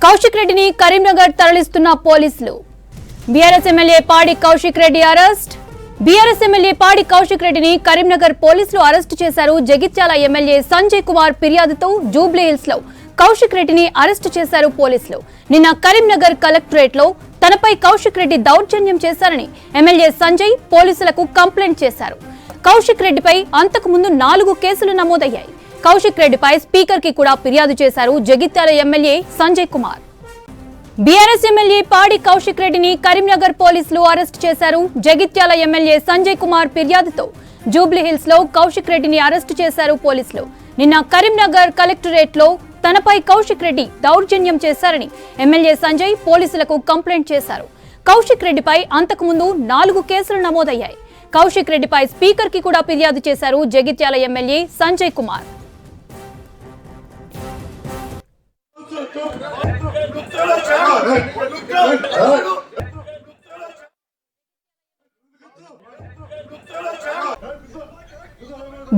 కౌశిక్ రెడ్డిని కరీంనగర్ తరలిస్తున్న పోలీసులు. బీఆర్ఎస్ ఎమ్మెల్యే పాడి Kaushik Reddy arrest. BRS MLA పాడి కౌశిక్ రెడ్డిని కరీంనగర్ పోలీసులు అరెస్టు చేశారు. జగిత్యాల ఎమ్మెల్యే సంజయ్ కుమార్ ఫిర్యాదుతో జూబ్లీ హిల్స్ లో కౌశిక్ రెడ్డిని అరెస్టు చేశారు పోలీసులు. నిన్న కరీంనగర్ కలెక్టరేట్ లో తనపై కౌశిక్ రెడ్డి దౌర్జన్యం చేశారని ఎమ్మెల్యే సంజయ్ పోలీసులకు కంప్లైంట్ చేశారు. కౌశిక్ రెడ్డిపై అంతకు ముందు 4 కేసులు నమోదయ్యాయి. కౌశిక్ రెడ్డిపై స్పీకర్ కి కూడా ఫిర్యాదు చేశారు Jagtial MLA Sanjay Kumar. BRS MLA పాడి కౌశిక్ రెడ్డిని కరీంనగర్ పోలీసులు అరెస్ట్ చేశారు. జగిత్యాల ఎమ్మెల్యే సంజయ్ కుమార్ ఫిర్యాదుతో జూబ్లీ హిల్స్ లో కౌశిక్ రెడ్డిని అరెస్ట్ చేశారు పోలీసులు. నిన్న కరీంనగర్ కలెక్టరేట్ లో తనపై కౌశిక్ రెడ్డి దౌర్జన్యం చేశారని ఎమ్మెల్యే సంజయ్ పోలీసులకు కంప్లైంట్ చేశారు. కౌశిక్ రెడ్డిపై అంతకు ముందు 4 కేసులు నమోదయ్యాయి. కౌశిక్ రెడ్డిపై స్పీకర్ కి కూడా ఫిర్యాదు చేశారు Jagtial MLA Sanjay Kumar.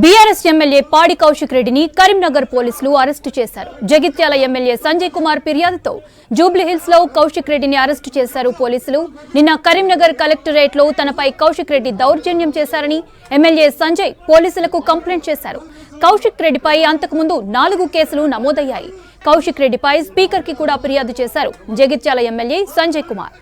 BRS MLA పాడి కౌశిక్ రెడ్డిని కరీంనగర్ పోలీసులు అరెస్టు చేశారు. జగిత్యాల ఎమ్మెల్యే సంజయ్ కుమార్ ఫిర్యాదుతో జూబ్లీ హిల్స్ లో కౌశిక్ రెడ్డిని అరెస్టు చేశారు పోలీసులు. నిన్న కరీంనగర్ కలెక్టరేట్ లో తనపై కౌశిక్ రెడ్డి దౌర్జన్యం చేశారని ఎమ్మెల్యే సంజయ్ పోలీసులకు కంప్లైంట్ చేశారు. కౌశిక్ రెడ్డిపై అంతకుముందు 4 కేసులు నమోదయ్యాయి. కౌశిక్ రెడ్డిపై స్పీకర్ కి కూడా ఫిర్యాదు చేశారు Jagtial MLA Sanjay Kumar.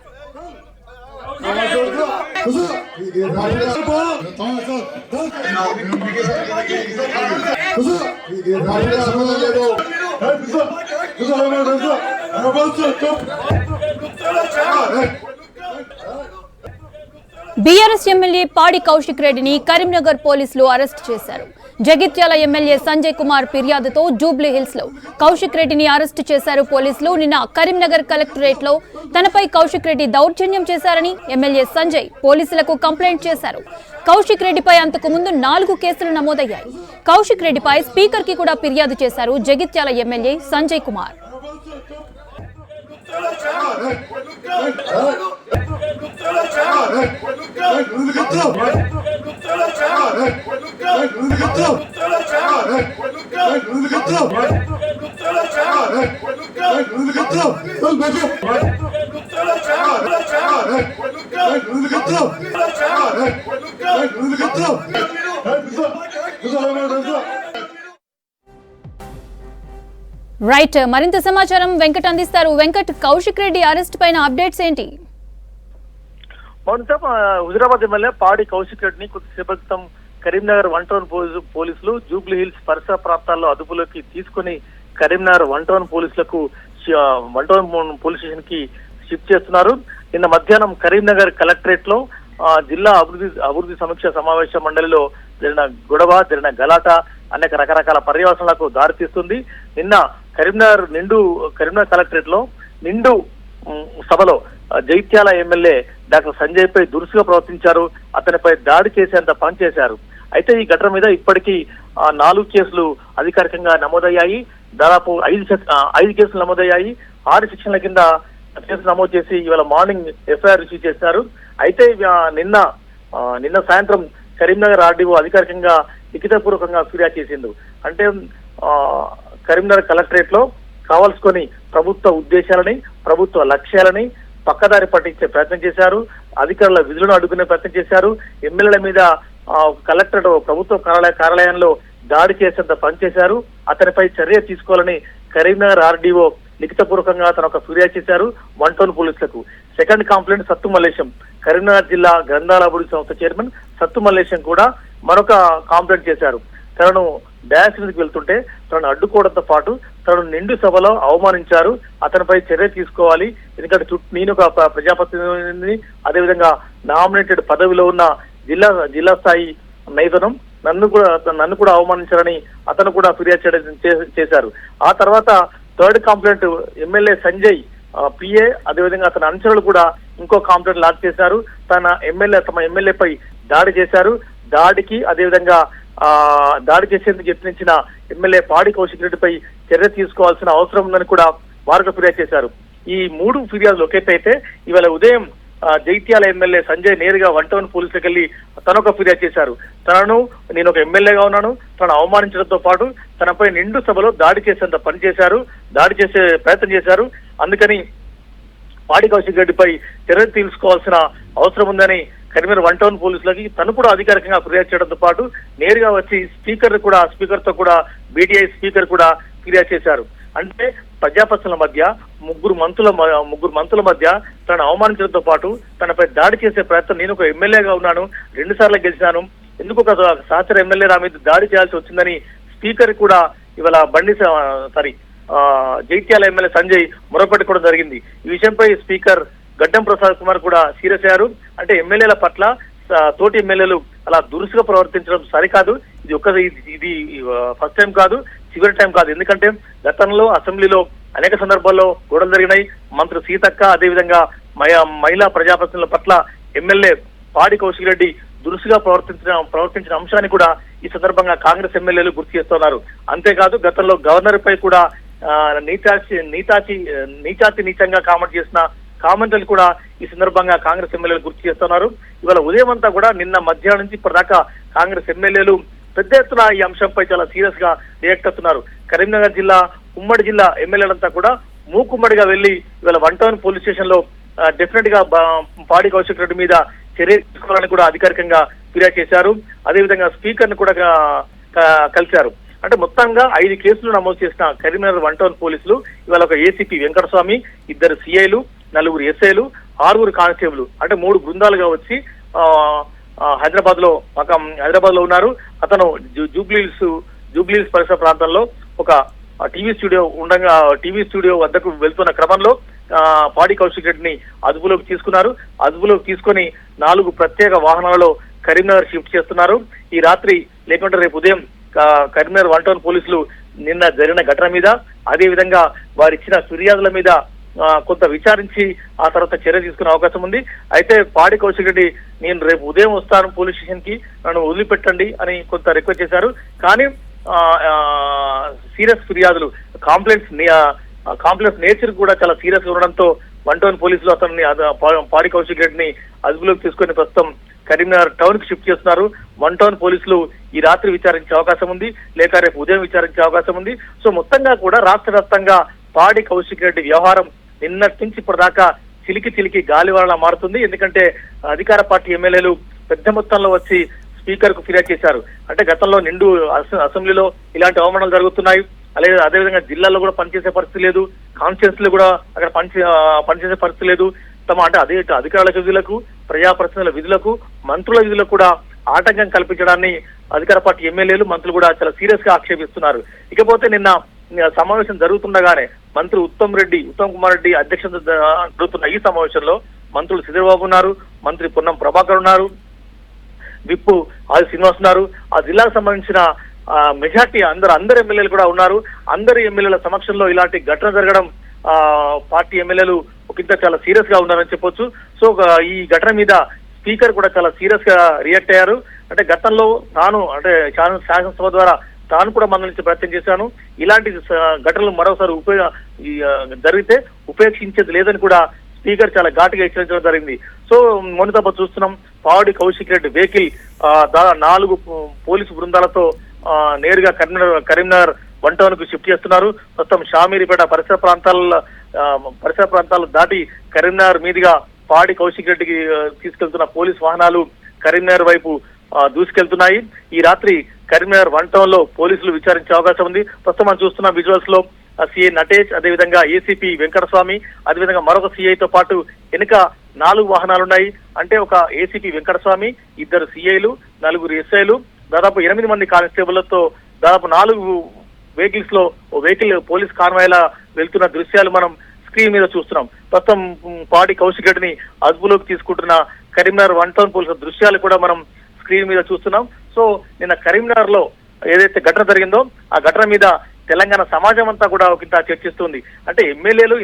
BRS MLA పాడి కౌశిక్ రెడ్డిని కరీంనగర్ పోలీసులు అరెస్ట్ చేశారు. జగిత్యాల ఎమ్మెల్యే సంజయ్ కుమార్ ఫిర్యాదుతో జూబ్లీ హిల్స్ లో కౌశిక్ రెడ్డిని అరెస్టు చేశారు పోలీసులు. నిన్న కరీంనగర్ కలెక్టరేట్ లో తనపై కౌశిక్ రెడ్డి దౌర్జన్యం చేశారని ఎమ్మెల్యే సంజయ్ పోలీసులకు కంప్లైంట్ చేశారు. కౌశిక్ రెడ్డిపై అంతకు ముందు 4 కేసులు నమోదయ్యాయి. కౌశిక్ రెడ్డిపై స్పీకర్ కి కూడా ఫిర్యాదు చేశారు జగిత్యాల ఎమ్మెల్యే సంజయ్ కుమార్. రైట్, మరింత సమాచారం వెంకట్ అందిస్తారు. వెంకట్, కౌశిక్ రెడ్డి అరెస్ట్ పైన అప్డేట్స్ ఏంటి? హుజరాబాద్ ఎమ్మెల్యే పాడి కౌశిక్ రెడ్డిని కొద్దిసేపటి క్రితం కరీంనగర్ 1 టౌన్ పోలీసులు జూబ్లీ హిల్స్ పరిసర ప్రాంతాల్లో అదుపులోకి తీసుకుని కరీంనగర్ 1 టౌన్ పోలీసులకు 1 టౌన్ పోలీస్ స్టేషన్ కి షిఫ్ట్ చేస్తున్నారు. నిన్న మధ్యాహ్నం కరీంనగర్ కలెక్టరేట్ లో జిల్లా అభివృద్ధి సమీక్ష సమావేశ మండలిలో జరిగిన గొడవ, జరిగిన గలాట అనేక రకరకాల పర్యవసనాలకు దారితీస్తుంది. నిన్న కరీంనగర్ కలెక్టరేట్ లో నిండు సభలో జగిత్యాల ఎమ్మెల్యే డాక్టర్ సంజయ్ పై దురుసుగా ప్రవర్తించారు. అతనిపై దాడి చేసేంత పనిచేశారు. అయితే ఈ ఘటన మీద ఇప్పటికీ 4 కేసులు అధికారికంగా నమోదయ్యాయి. దాదాపు 5 కేసులు నమోదయ్యాయి. 6 సెక్షన్ల కింద కేసు నమోదు చేసి ఇవాళ మార్నింగ్ ఎఫ్ఐఆర్ రిసీవ్ చేశారు. అయితే నిన్న సాయంత్రం కరీంనగర్ ఆర్డీఓ అధికారికంగా లిఖితపూర్వకంగా ఫిర్యాదు చేసిండు. అంటే కరీంనగర్ కలెక్టరేట్ లో కావాల్సుకొని ప్రభుత్వ ఉద్దేశాలని, ప్రభుత్వ లక్ష్యాలని పక్కదారి పట్టించే ప్రయత్నం చేశారు. అధికారుల విధులను అడ్డుకునే ప్రయత్నం చేశారు. ఎమ్మెల్యేల మీద కలెక్టరేట్ ప్రభుత్వ కార్యాలయంలో దాడి చేసేంత పనిచేశారు. అతనిపై చర్య తీసుకోవాలని కరీంనగర్ ఆర్డీఓ లిఖితపూర్వకంగా తన ఒక ఫిర్యాదు చేశారు 1 టౌన్ పోలీసులకు. సెకండ్ కంప్లైంట్ సత్తు మల్లేశం, కరీంనగర్ జిల్లా గ్రంథాల అభివృద్ధి సంస్థ చైర్మన్ సత్తు మల్లేశం కూడా మరొక కంప్లైంట్ చేశారు. తనను డ్యాన్స్ మీదకి వెళ్తుంటే తనను అడ్డుకోవడంతో పాటు తనను నిండు సభలో అవమానించారు. అతనిపై చర్య తీసుకోవాలి. ఎందుకంటే నేను ఒక ప్రజాప్రతినిధిని, అదేవిధంగా నామినేటెడ్ పదవిలో ఉన్న జిల్లా స్థాయి నైతనం, నన్ను కూడా అవమానించారని అతను కూడా ఫిర్యాదు చేశారు. ఆ తర్వాత third complaint MLA Sanjay PA, అదేవిధంగా అతని అనుచరులు కూడా ఇంకో కంప్లైంట్ లాక్ చేశారు. తమ ఎమ్మెల్యేపై దాడి చేశారు. దాడికి అదేవిధంగా దాడి చేసేందుకు యత్నించిన ఎమ్మెల్యే పాడి కౌశిక్ రెడ్డిపై చర్య తీసుకోవాల్సిన అవసరం ఉందని కూడా వారు ఫిర్యాదు చేశారు. ఈ 3 ఫిర్యాదులు ఒకేటైతే ఇవాళ ఉదయం జగిత్యాల ఎమ్మెల్యే సంజయ్ నేరుగా 1 టౌన్ పోలీసులకు వెళ్లి తనొక ఫిర్యాదు చేశారు. నేను ఒక ఎమ్మెల్యేగా ఉన్నాను, తనను అవమానించడంతో పాటు తనపై నిండు సభలో దాడి చేసేంత పని చేశారు, దాడి చేసే ప్రయత్నం చేశారు. అందుకని పాడి కౌశిక్ రెడ్డిపై చర్యలు తీసుకోవాల్సిన అవసరం ఉందని కరీంనగర్ 1 టౌన్ పోలీసులకి తను కూడా అధికారికంగా ఫిర్యాదు చేయడంతో పాటు నేరుగా వచ్చి స్పీకర్ తో కూడా బీటీఐ స్పీకర్ కూడా ఫిర్యాదు చేశారు. అంటే ప్రజాప్రతినిధుల మధ్య ముగ్గురు మంత్రుల మధ్య తనను అవమానించడంతో పాటు తనపై దాడి చేసే ప్రయత్నం, నేను ఒక ఎమ్మెల్యేగా ఉన్నాను, 2 సార్లు గెలిచాను, ఎందుకు ఒక సహచర ఎమ్మెల్యే నా మీద దాడి చేయాల్సి వచ్చిందని స్పీకర్ కూడా ఇవాళ జైత్యాల ఎమ్మెల్యే సంజయ్ మొరపెట్టుకోవడం జరిగింది. ఈ విషయంపై స్పీకర్ గడ్డం ప్రసాద్ కుమార్ కూడా సీరియస్ అయ్యారు. అంటే ఎమ్మెల్యేల పట్ల తోటి ఎమ్మెల్యేలు అలా దురుసుగా ప్రవర్తించడం సరికాదు. ఇది ఫస్ట్ టైం కాదు, చివరి టైం కాదు. ఎందుకంటే గతంలో అసెంబ్లీలో అనేక సందర్భాల్లో గొడవలు జరిగినాయి. మంత్రి సీతక్క అదేవిధంగా మహిళా ప్రజాప్రతినిధుల పట్ల ఎమ్మెల్యే పాడి కౌశిక్ రెడ్డి దురుసుగా ప్రవర్తించిన అంశాన్ని కూడా ఈ సందర్భంగా కాంగ్రెస్ ఎమ్మెల్యేలు గుర్తు చేస్తున్నారు. అంతేకాదు గతంలో గవర్నర్ పై కూడా నీచంగా కామెంట్ చేసిన కామెంట్లు కూడా ఈ సందర్భంగా కాంగ్రెస్ ఎమ్మెల్యేలు గుర్తు చేస్తున్నారు. ఇవాళ ఉదయం అంతా కూడా నిన్న మధ్యాహ్నం నుంచి ఇప్పటిదాకా కాంగ్రెస్ ఎమ్మెల్యేలు పెద్ద ఎత్తున ఈ అంశంపై చాలా సీరియస్ గా రియాక్ట్ అవుతున్నారు. కరీంనగర్ జిల్లా ఉమ్మడి జిల్లా ఎమ్మెల్యేలంతా కూడా మూకుమ్మడిగా వెళ్లి ఇవాళ 1 టౌన్ పోలీస్ స్టేషన్ లో డెఫినెట్ గా పాడి కౌశిక్ రెడ్డి మీద చర్య తీసుకోవాలని కూడా అధికారికంగా ఫిర్యాదు చేశారు. అదేవిధంగా స్పీకర్ ను కూడా కలిశారు. అంటే మొత్తంగా 5 కేసులు నమోదు చేసిన కరీంనగర్ 1 టౌన్ పోలీసులు ఇవాళ ఒక ఏసీపీ వెంకటస్వామి, 2 సిఐలు, 4 ఎస్ఐలు, 6 కానిస్టేబుల్ అంటే 3 బృందాలుగా వచ్చి హైదరాబాద్ లో ఉన్నారు. అతను జూబ్లీహిల్స్ పరిసర ప్రాంతంలో ఒక టీవీ స్టూడియో వద్దకు వెళ్తున్న క్రమంలో పాడి కౌశిక్ రెడ్డిని అదుపులోకి తీసుకొని 4 ప్రత్యేక వాహనాలలో కరీంనగర్ షిఫ్ట్ చేస్తున్నారు. ఈ రాత్రి లేకుంటే రేపు ఉదయం కరీంనగర్ 1 టౌన్ పోలీసులు నిన్న జరిగిన ఘటన మీద అదేవిధంగా వారిచ్చిన ఫిర్యాదుల మీద కొంత విచారించి ఆ తర్వాత చర్య తీసుకునే అవకాశం ఉంది. అయితే పాడి కౌశిక్ రెడ్డి నేను రేపు ఉదయం వస్తాను పోలీస్ స్టేషన్ కి, నన్ను వదిలిపెట్టండి అని కొంత రిక్వెస్ట్ చేశారు. కానీ సీరియస్ ఫిర్యాదులు కాంప్లెక్స్ నేచర్ కూడా చాలా సీరియస్ గా ఉండడంతో 1 టౌన్ పోలీసులు అతన్ని పాడి కౌశిక్ రెడ్డిని అదుపులోకి తీసుకొని ప్రస్తుతం కరీంనగర్ టౌన్ కి షిఫ్ట్ చేస్తున్నారు. 1 టౌన్ పోలీసులు ఈ రాత్రి విచారించే అవకాశం ఉంది, లేక రేపు ఉదయం విచారించే అవకాశం ఉంది. సో మొత్తంగా కూడా రాష్ట్ర వ్యాప్తంగా పాడి కౌశిక్ రెడ్డి వ్యవహారం నిన్నటి నుంచి ఇప్పటిదాకా చిలికి గాలివానలా మారుతుంది. ఎందుకంటే అధికార పార్టీ ఎమ్మెల్యేలు పెద్ద మొత్తంలో వచ్చి స్పీకర్ కు ఫిర్యాదు చేశారు. అంటే గతంలో నిండు అసెంబ్లీలో ఇలాంటి అవమానాలు జరుగుతున్నాయి. అదేవిధంగా జిల్లాలో కూడా పనిచేసే పరిస్థితి లేదు, కాన్స్టిట్యూన్సీ లో కూడా అక్కడ పనిచేసే పరిస్థితి లేదు. అంటే అధికారుల విధులకు, ప్రజాప్రతినిధుల విధులకు, మంత్రుల విధులకు కూడా ఆటంకం కల్పించడాన్ని అధికార పార్టీ ఎమ్మెల్యేలు, మంత్రులు కూడా చాలా సీరియస్ గా ఆక్షేపిస్తున్నారు. ఇకపోతే నిన్న సమావేశం జరుగుతుండగానే మంత్రి ఉత్తమ్ కుమార్ రెడ్డి అధ్యక్షత జరుగుతున్న ఈ సమావేశంలో మంత్రులు శ్రీధర్బాబు ఉన్నారు, మంత్రి పొన్నం ప్రభాకర్ ఉన్నారు, విప్పు ఆది శ్రీనివాస్ ఉన్నారు. ఆ జిల్లాకు సంబంధించిన మెజార్టీ అందరు ఎమ్మెల్యేలు కూడా ఉన్నారు. అందరు ఎమ్మెల్యేల సమక్షంలో ఇలాంటి ఘటన జరగడం పార్టీ ఎమ్మెల్యేలు ఒకంత చాలా సీరియస్ గా ఉన్నారని చెప్పొచ్చు. సో ఈ ఘటన మీద స్పీకర్ కూడా చాలా సీరియస్ గా రియాక్ట్ అయ్యారు. అంటే గతంలో తాను శాసనసభ ద్వారా తాను కూడా మందలించే ప్రయత్నం చేశాను, ఇలాంటి ఘటనలు మరోసారి జరిగితే ఉపేక్షించేది లేదని కూడా స్పీకర్ చాలా ఘాటుగా హెచ్చరించడం జరిగింది. సో మొన్నతప్ప చూస్తున్నాం పాడి కౌశిక్ రెడ్డి వెహికల్ 4 పోలీసు బృందాలతో నేరుగా కరీంనగర్ 1 టౌన్ కు షిఫ్ట్ చేస్తున్నారు. ప్రస్తుతం షామీరిపేట పరిసర ప్రాంతాలు దాటి కరీంనగర్ మీదుగా పాడి కౌశిక్ రెడ్డికి తీసుకెళ్తున్న పోలీస్ వాహనాలు కరీంనగర్ వైపు దూసుకెళ్తున్నాయి. ఈ రాత్రి కరీంనగర్ 1 టౌన్ లో పోలీసులు విచారించే అవకాశం ఉంది. ప్రస్తుతం మనం చూస్తున్న విజువల్స్ లో సిఐ నటేష్, అదేవిధంగా ఏసీపీ వెంకటస్వామి, అదేవిధంగా మరొక సిఐతో పాటు వెనుక 4 వాహనాలున్నాయి. అంటే ఒక ఏసీపీ వెంకటస్వామి, 2 సిఐలు, 4 ఎస్ఐలు, దాదాపు 8 మంది కానిస్టేబుళ్లతో దాదాపు 4 వెహికల్స్ లో పోలీస్ కాన్వాయ్లా వెళ్తున్న దృశ్యాలు మనం స్క్రీన్ మీద చూస్తున్నాం. ప్రస్తుతం పాడి కౌశిక్ రెడ్డిని అదుపులోకి తీసుకుంటున్న కరీంనగర్ 1 టౌన్ పోలీసుల దృశ్యాలు కూడా మనం స్క్రీన్ మీద చూస్తున్నాం. సో నిన్న కరీంనగర్ లో ఏదైతే ఘటన జరిగిందో ఆ ఘటన మీద తెలంగాణ సమాజం అంతా కూడా ఒకంత చర్చిస్తుంది. అంటే ఎమ్మెల్యేలు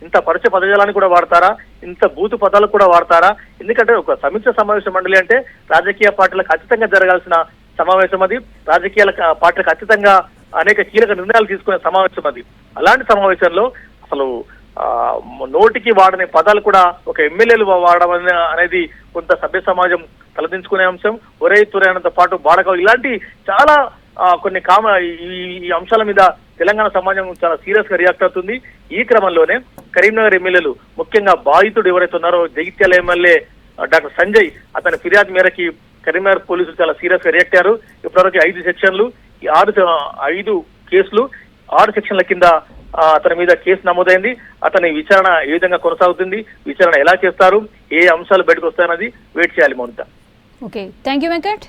ఇంత పరుచ పదజాలాన్ని కూడా వాడతారా, ఇంత బూతు పదాలు కూడా వాడతారా? ఎందుకంటే ఒక సమీక్ష సమావేశ మండలి అంటే రాజకీయ పార్టీలకు ఖచ్చితంగా జరగాల్సిన సమావేశం అది, రాజకీయ పార్టీలకు ఖచ్చితంగా అనేక కీలక నిర్ణయాలు తీసుకునే సమావేశం అది. అలాంటి సమావేశంలో అసలు నోటికి వాడని పదాలు కూడా ఒక ఎమ్మెల్యేలు వాడడం అనేది కొంత సభ్య సమాజం తలదించుకునే అంశం. ఒరే తురైనంత పాటు బాడక ఇలాంటి చాలా కొన్ని ఈ అంశాల మీద తెలంగాణ సమాజం చాలా సీరియస్ గా రియాక్ట్ అవుతుంది. ఈ క్రమంలోనే కరీంనగర్ ఎమ్మెల్యేలు, ముఖ్యంగా బాధితుడు ఎవరైతే ఉన్నారో జగిత్యాల ఎమ్మెల్యే డాక్టర్ సంజయ్, అతని ఫిర్యాదు మేరకి కరీంనగర్ పోలీసులు చాలా సీరియస్ గా రియాక్ట్ అయ్యారు. ఇప్పటివరకు 5 సెక్షన్లు, 5 కేసులు, 6 సెక్షన్ల కింద అతని మీద కేసు నమోదైంది. అతని విచారణ ఏ విధంగా కొనసాగుతుంది, విచారణ ఎలా చేస్తారు, ఏ అంశాలు బయటకు వస్తాయన్నది వెయిట్ చేయాలి Mounika. Okay, thank you Venkat.